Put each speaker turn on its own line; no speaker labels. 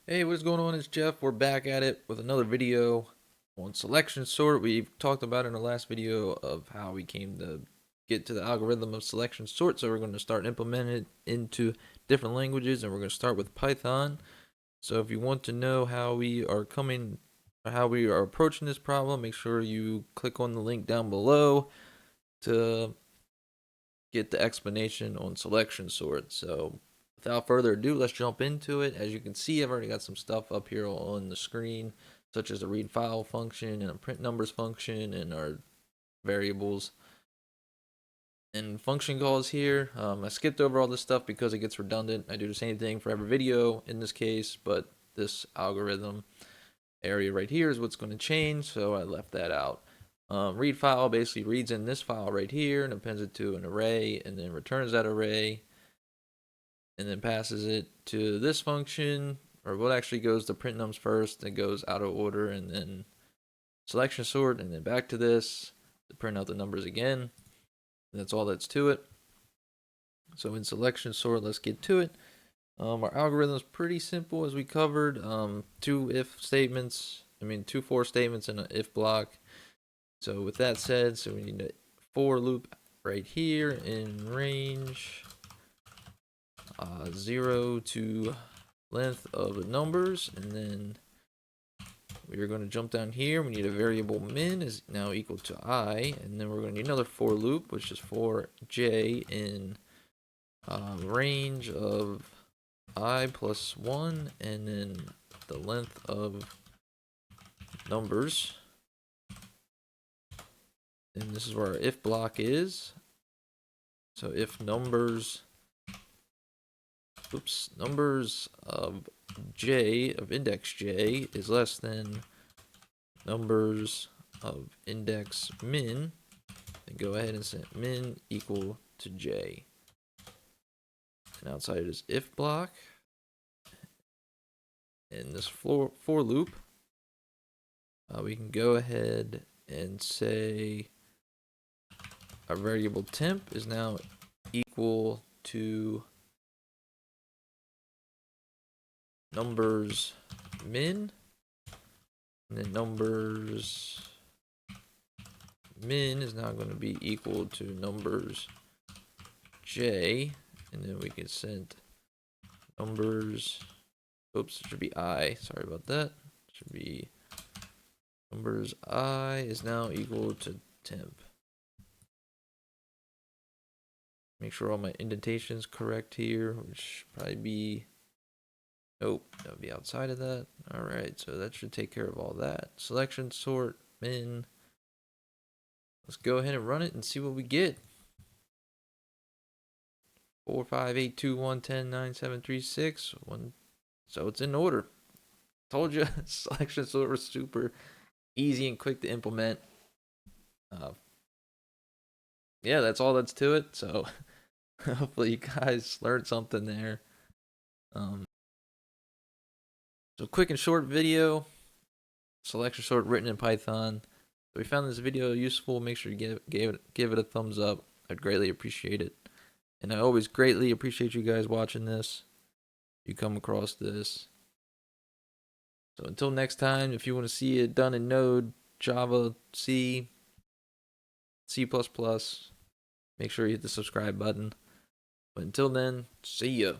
Hey, what's going on? It's Jeff. We're back at it with another video on selection sort. We talked about in the last video of how we came to get to the algorithm of selection sort. So we're going to start implementing it into different languages, and we're going to start with Python. So if you want to know how we are coming, or how we are approaching this problem, make sure you click on the link down below to get the explanation on selection sort. So without further ado, let's jump into it. As you can see, I've already got some stuff up here on the screen, such as a read file function and a print numbers function and our variables and function calls here. I skipped over all this stuff because it gets redundant. I do the same thing for every video in this case, but this algorithm area right here is what's going to change, so I left that out. Read file basically reads in this file right here and appends it to an array and then returns that array and then passes it to this function, or what actually goes to print nums first, and goes out of order, and then selection sort, and then back to this to print out the numbers again. And that's all that's to it. So in selection sort, let's get to it. Our algorithm is pretty simple, as we covered. Two for statements and an if block. So with that said, so we need a for loop right here in range 0 to length of numbers, and then we're going to jump down here. We need a variable min is now equal to I, and then we're going to need another for loop, which is for j in range of I plus 1, and then the length of numbers. And this is where our if block is. So if numbers of j, of index j, is less than numbers of index min, then go ahead and set min equal to j. And outside of this if block, in this for loop, we can go ahead and say our variable temp is now equal to numbers min, and then numbers min is now going to be equal to numbers j, and then we can send numbers, oops, it should be I, sorry about that, it should be numbers I is now equal to temp. Make sure all my indentation's correct here, which should probably be, nope, that would be outside of that. Alright, so that should take care of all that. Selection sort min. Let's go ahead and run it and see what we get. 4, 5, 8, 2, 1, 10, 9, 7, 3, 6, 1. So it's in order. Told you, selection sort was super easy and quick to implement. Yeah, that's all that's to it. So hopefully you guys learned something there. So quick and short video, selection sort written in Python. If we found this video useful, make sure you give it a thumbs up. I'd greatly appreciate it. And I always greatly appreciate you guys watching this. If you come across this. So until next time, if you want to see it done in Node, Java, C, C++, make sure you hit the subscribe button. But until then, see ya.